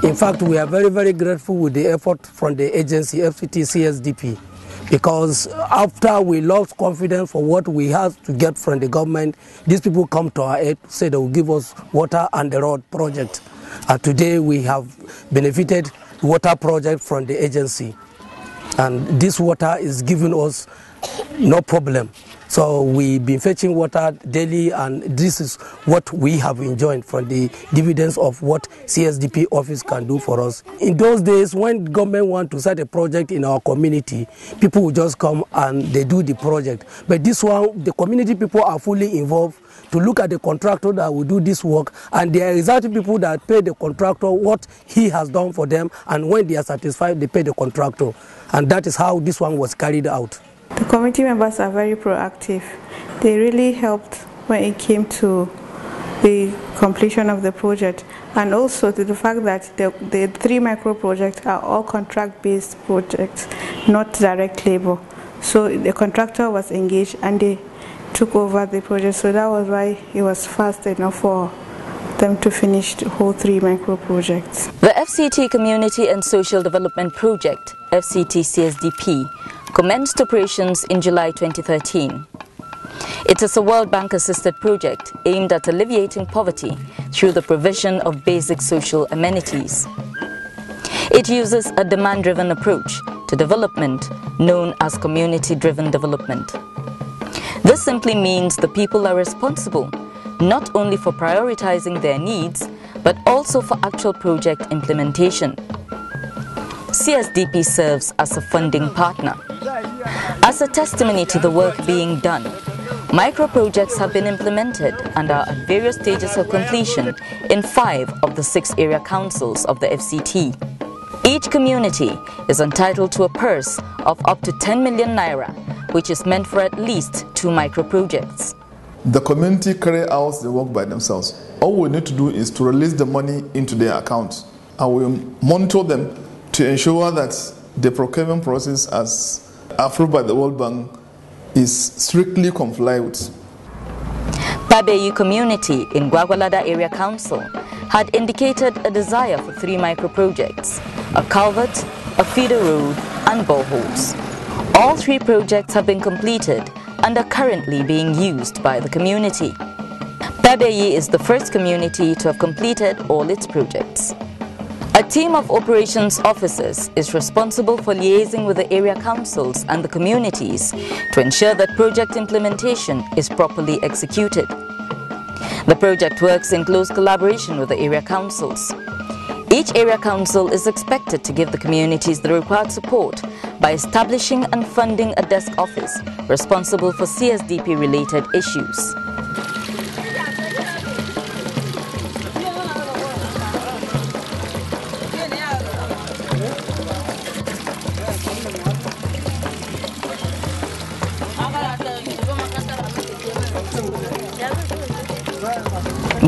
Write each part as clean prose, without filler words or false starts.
In fact, we are very, very grateful with the effort from the agency FCT CSDP, because after we lost confidence for what we had to get from the government, these people come to our aid, say they will give us water and the road project. And today we have benefited water project from the agency. And this water is giving us no problem. So we've been fetching water daily, and this is what we have enjoyed from the dividends of what CSDP office can do for us. In those days, when government want to start a project in our community, people will just come and they do the project. But this one, the community people are fully involved to look at the contractor that will do this work, and there are exactly people that pay the contractor what he has done for them, and when they are satisfied, they pay the contractor. And that is how this one was carried out. The committee members are very proactive. They really helped when it came to the completion of the project, and also to the fact that the 3 micro projects are all contract-based projects, not direct labor. So the contractor was engaged and they took over the project, so that was why it was fast enough for them to finish the whole 3 micro projects. The FCT Community and Social Development Project, FCT CSDP, commenced operations in July 2013. It is a World Bank-assisted project aimed at alleviating poverty through the provision of basic social amenities. It uses a demand-driven approach to development known as community-driven development. This simply means the people are responsible not only for prioritizing their needs, but also for actual project implementation. CSDP serves as a funding partner. As a testimony to the work being done, micro-projects have been implemented and are at various stages of completion in 5 of the 6 area councils of the FCT. Each community is entitled to a purse of up to 10 million naira, which is meant for at least 2 micro-projects. The community carry out the work by themselves. All we need to do is to release the money into their account, and we monitor them to ensure that the procurement process as approved by the World Bank is strictly complied with. Pabeyi community in Gwagwalada Area Council had indicated a desire for 3 micro-projects, a culvert, a feeder road and boreholes. All 3 projects have been completed and are currently being used by the community. Pabeyi is the first community to have completed all its projects. A team of operations officers is responsible for liaising with the area councils and the communities to ensure that project implementation is properly executed. The project works in close collaboration with the area councils. Each area council is expected to give the communities the required support by establishing and funding a desk office responsible for CSDP-related issues.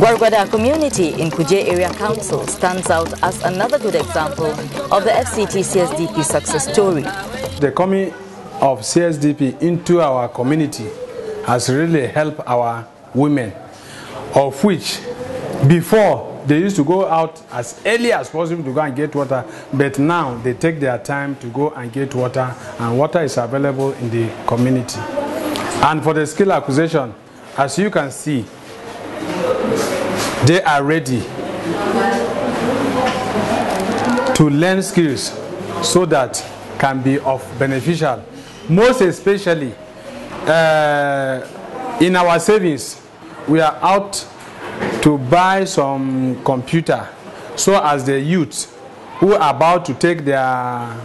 Gwargwada community in Kuje Area Council stands out as another good example of the FCT CSDP success story. The coming of CSDP into our community has really helped our women, of which before they used to go out as early as possible to go and get water, but now they take their time to go and get water, and water is available in the community. And for the skill acquisition, as you can see, they are ready to learn skills so that can be of beneficial. Most especially in our savings, we are out to buy some computer so as the youth who are about to take their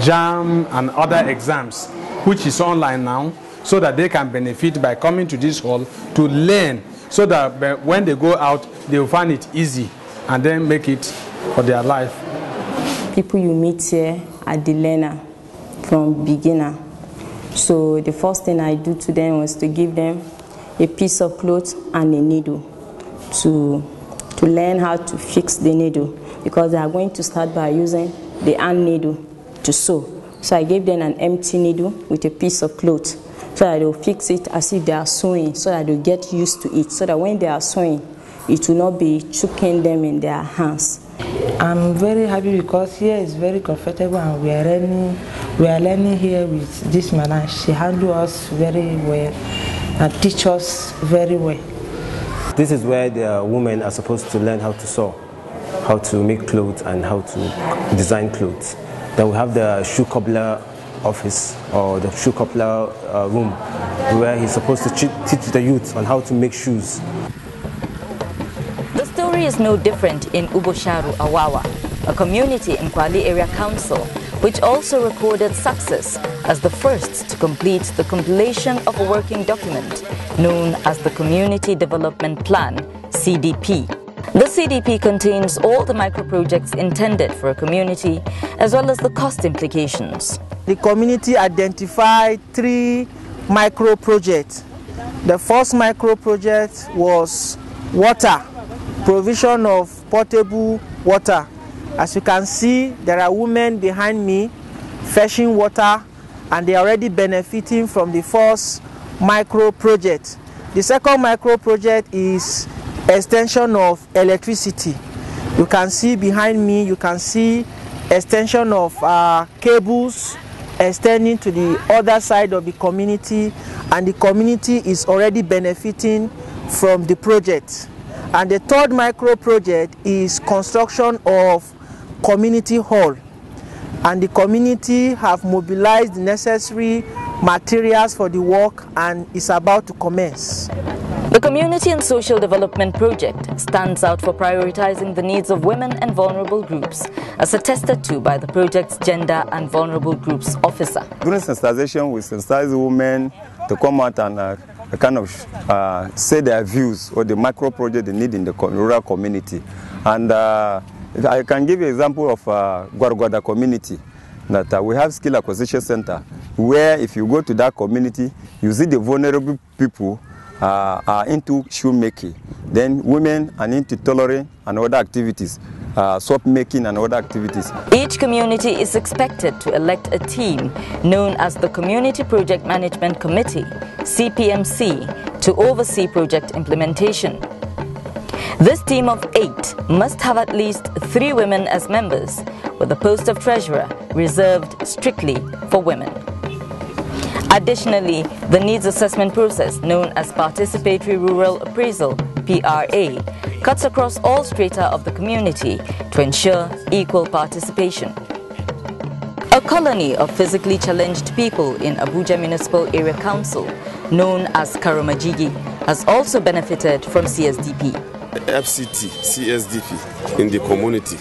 JAM and other exams, which is online now, so that they can benefit by coming to this hall to learn, so that when they go out, they will find it easy and then make it for their life. People you meet here are the learner from beginner. So the first thing I do to them was to give them a piece of cloth and a needle to learn how to fix the needle, because they are going to start by using the hand needle to sew. So I gave them an empty needle with a piece of cloth so that they'll fix it as if they are sewing, so that they'll get used to it, so that when they are sewing, it will not be choking them in their hands. I'm very happy because here is very comfortable and we are learning here with this madam. She handles us very well and teach us very well. This is where the women are supposed to learn how to sew, how to make clothes and how to design clothes. Then we have the shoe cobbler office or the shoe cobbler room where he's supposed to teach the youth on how to make shoes. The story is no different in Ubosharu, Awawa, a community in Kwali Area Council, which also recorded success as the first to complete the compilation of a working document known as the Community Development Plan, CDP. The CDP contains all the micro-projects intended for a community, as well as the cost implications. The community identified 3 micro-projects. The first micro-project was water, provision of potable water. As you can see, there are women behind me fetching water, and they are already benefiting from the first micro-project. The second micro-project is extension of electricity. You can see behind me, you can see extension of cables extending to the other side of the community, and the community is already benefiting from the project. And the third micro project is construction of community hall, and the community have mobilized the necessary materials for the work and is about to commence. The Community and Social Development Project stands out for prioritizing the needs of women and vulnerable groups, as attested to by the project's Gender and Vulnerable Groups Officer. During sensitization, we sensitize women to come out and kind of say their views or the micro project they need in the rural community. And I can give you an example of Gwargwada community, that we have skill acquisition center, where if you go to that community, you see the vulnerable people are into shoemaking. Then women are into tailoring and other activities, soap making and other activities. Each community is expected to elect a team known as the Community Project Management Committee, CPMC, to oversee project implementation. This team of 8 must have at least 3 women as members, with the post of treasurer reserved strictly for women. Additionally, the needs assessment process, known as Participatory Rural Appraisal, PRA, cuts across all strata of the community to ensure equal participation. A colony of physically challenged people in Abuja Municipal Area Council, known as Karamajigi, has also benefited from CSDP. FCT, CSDP in the community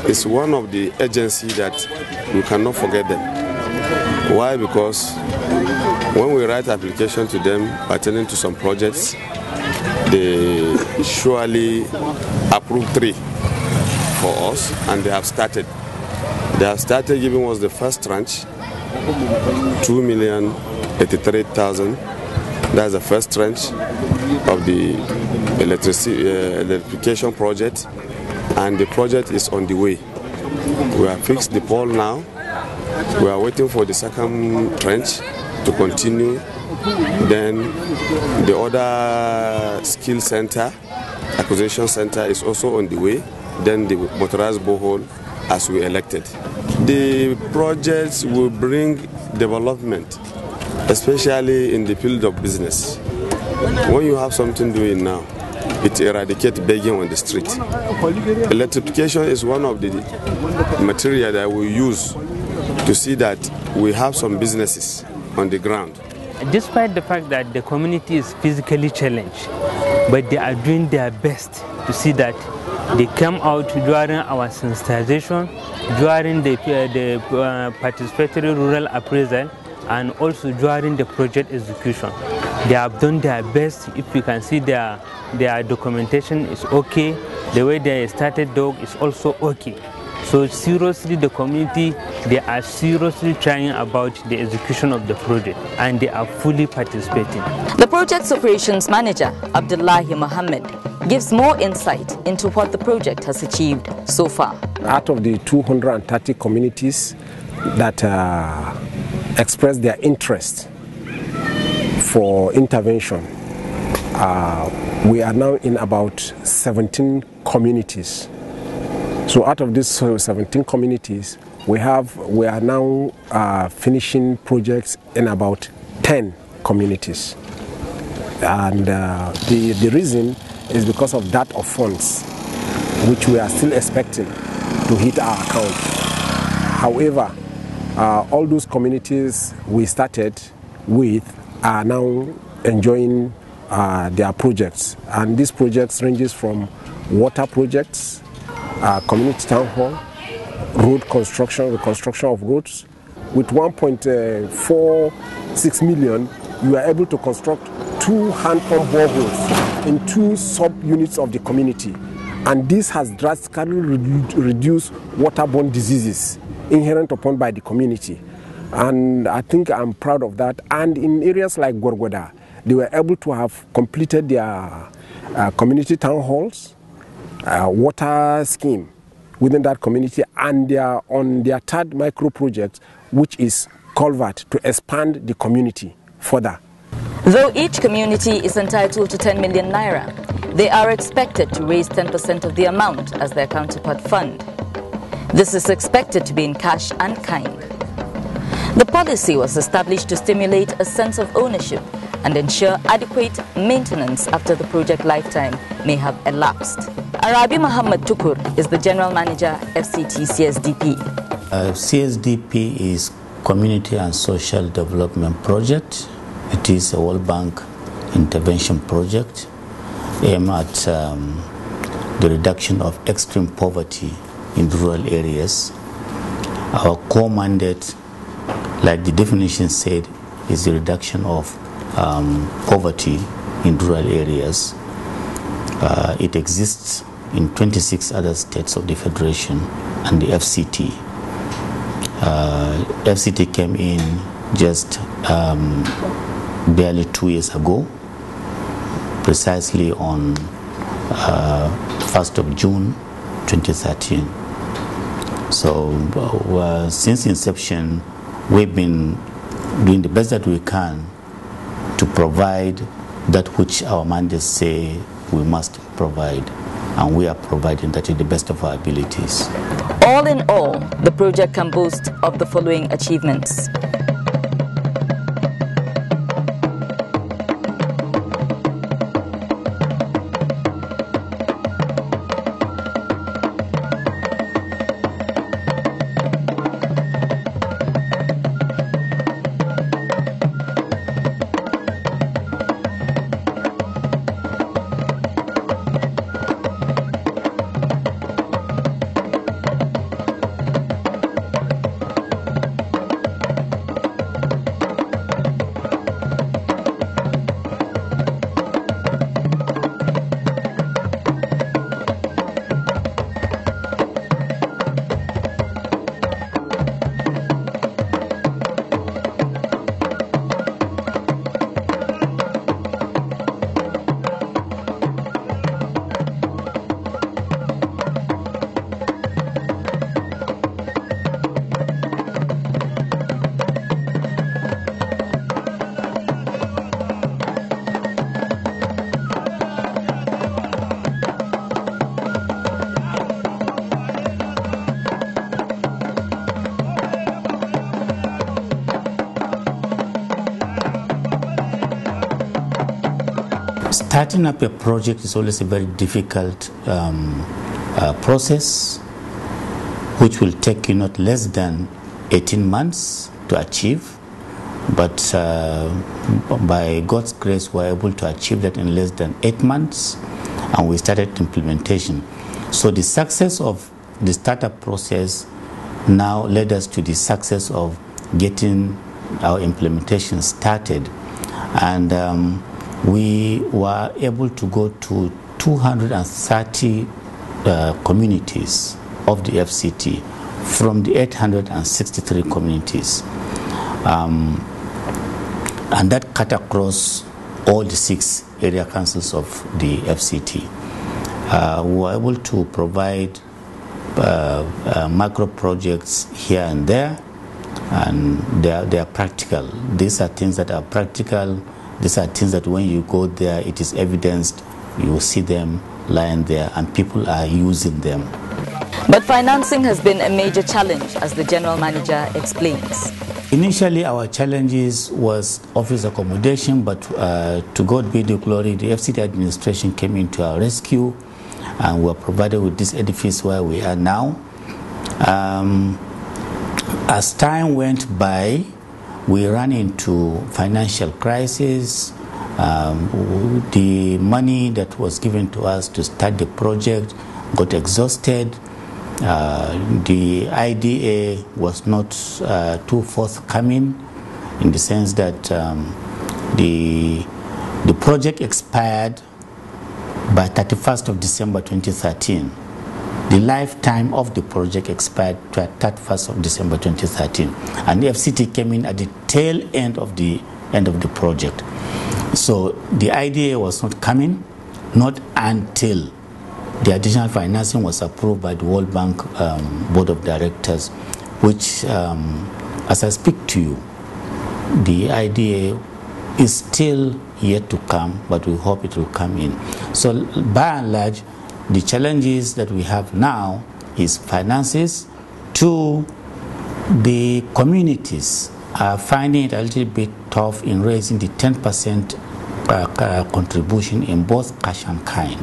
is one of the agencies that we cannot forget them. Why? Because when we write application to them pertaining to some projects, they surely approve 3 for us, and they have started. They have started giving us the first tranche, 2,083,000. That's the first tranche of the electrification project, and the project is on the way. We have fixed the pole now. We are waiting for the second tranche to continue. Then the other skill center, acquisition center, is also on the way. Then the motorized borehole, as we elected. The projects will bring development, especially in the field of business. When you have something doing now, it eradicates begging on the street. Electrification is one of the material that we use to see that we have some businesses on the ground. Despite the fact that the community is physically challenged, but they are doing their best to see that they come out during our sensitization, during the participatory rural appraisal, and also during the project execution. They have done their best. If you can see their documentation is okay, the way they started dog is also okay. So seriously, the community, they are seriously trying about the execution of the project, and they are fully participating. The project's operations manager, Abdullahi Mohammed, gives more insight into what the project has achieved so far. Out of the 230 communities that expressed their interest for intervention, we are now in about 17 communities. So out of these 17 communities, we are now finishing projects in about 10 communities. And the reason is because of that of funds, which we are still expecting to hit our account. However, all those communities we started with are now enjoying their projects. And these projects ranges from water projects, community town hall, road construction, reconstruction of roads. With 1.46 million, you are able to construct 2 hand pump boreholes in 2 sub-units of the community. And this has drastically reduced waterborne diseases inherent upon by the community. And I think I'm proud of that. And in areas like Gorgoda, they were able to have completed their community town halls, water scheme within that community, and they are on their 3rd micro project, which is culvert, to expand the community further. Though each community is entitled to 10 million naira, they are expected to raise 10% of the amount as their counterpart fund. This is expected to be in cash and kind. The policy was established to stimulate a sense of ownership and ensure adequate maintenance after the project lifetime may have elapsed. Arabi Muhammad Tukur is the General Manager, FCT CSDP. CSDP is Community and Social Development Project. It is a World Bank intervention project aimed at the reduction of extreme poverty in rural areas. Our core mandate, like the definition said, is the reduction of poverty in rural areas. It exists in 26 other states of the Federation and the FCT. FCT came in just barely 2 years ago, precisely on 1st of June 2013. So since inception, we've been doing the best that we can to provide that which our mandates say we must provide, and we are providing that to the best of our abilities. All in all, the project can boast of the following achievements. Starting up a project is always a very difficult process, which will take you not less than 18 months to achieve. But by God's grace, we were able to achieve that in less than 8 months, and we started implementation. So the success of the startup process now led us to the success of getting our implementation started. And we were able to go to 230 communities of the FCT from the 863 communities. And that cut across all the 6 area councils of the FCT. We were able to provide macro projects here and there, and they are practical. These are things that are practical. These are things that when you go there, it is evidenced. You will see them lying there, and people are using them. But financing has been a major challenge, as the general manager explains. Initially, our challenges was office accommodation, but to God be the glory, the FCT administration came into our rescue, and we were provided with this edifice where we are now. As time went by, we ran into financial crisis. The money that was given to us to start the project got exhausted. The IDA was not too forthcoming, in the sense that the project expired by 31st of December 2013. The lifetime of the project expired to 31st of December 2013, and the FCT came in at the tail end of the project. So the IDA was not coming, not until the additional financing was approved by the World Bank Board of Directors, which, as I speak to you, the IDA is still yet to come, but we hope it will come in. So by and large, the challenges that we have now is finances. To the communities are finding it a little bit tough in raising the 10% contribution in both cash and kind.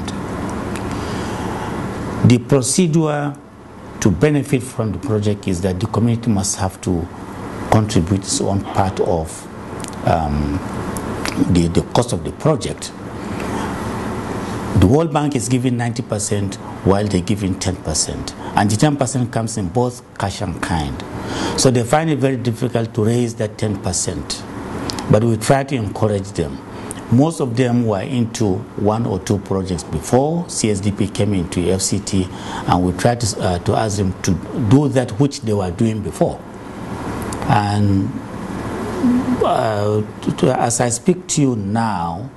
The procedure to benefit from the project is that the community must have to contribute its own part of the cost of the project. The World Bank is giving 90% while they're giving 10%. And the 10% comes in both cash and kind. So they find it very difficult to raise that 10%. But we try to encourage them. Most of them were into 1 or 2 projects before CSDP came into FCT, and we tried to ask them to do that which they were doing before. And as I speak to you now,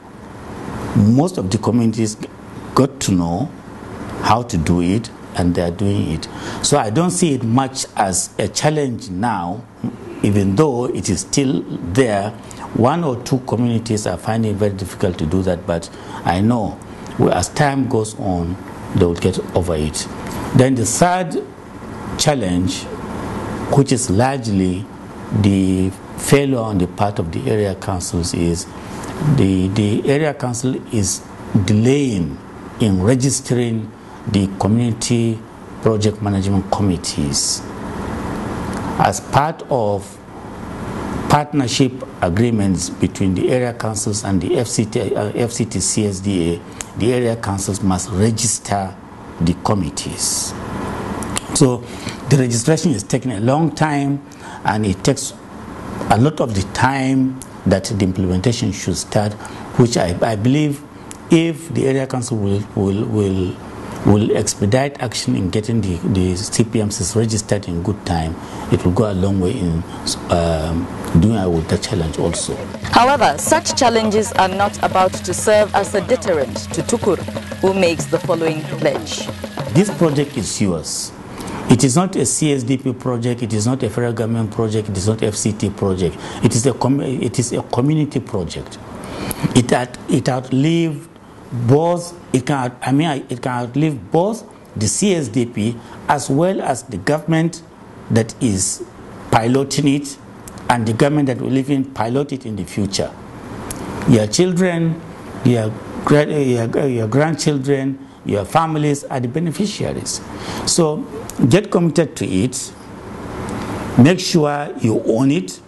most of the communities got to know how to do it, and they are doing it. So I don't see it much as a challenge now, even though it is still there. 1 or 2 communities are finding it very difficult to do that, but I know as time goes on, they will get over it. Then the third challenge, which is largely the failure on the part of the area councils, is the area council is delaying in registering the community project management committees. As part of partnership agreements between the area councils and the FCT CSDA, the area councils must register the committees. So the registration is taking a long time, and it takes a lot of the time that the implementation should start, which I believe if the area council will expedite action in getting the CPMCs registered in good time, it will go a long way in doing away with the challenge also. However, such challenges are not about to serve as a deterrent to Tukur, who makes the following pledge. This project is yours. It is not a CSDP project, it is not a federal government project, it is not FCT project. It is a community project. It outlived both, it can outlive both the CSDP as well as the government that is piloting it and the government that will even pilot it in the future. Your children, your your grandchildren, your families are the beneficiaries. So get committed to it. Make sure you own it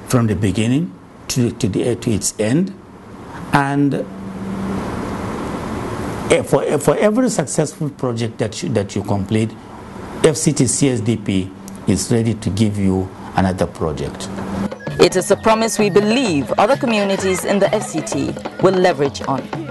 from the beginning to its end. And for every successful project that you complete, FCT CSDP is ready to give you another project. It is a promise we believe other communities in the FCT will leverage on.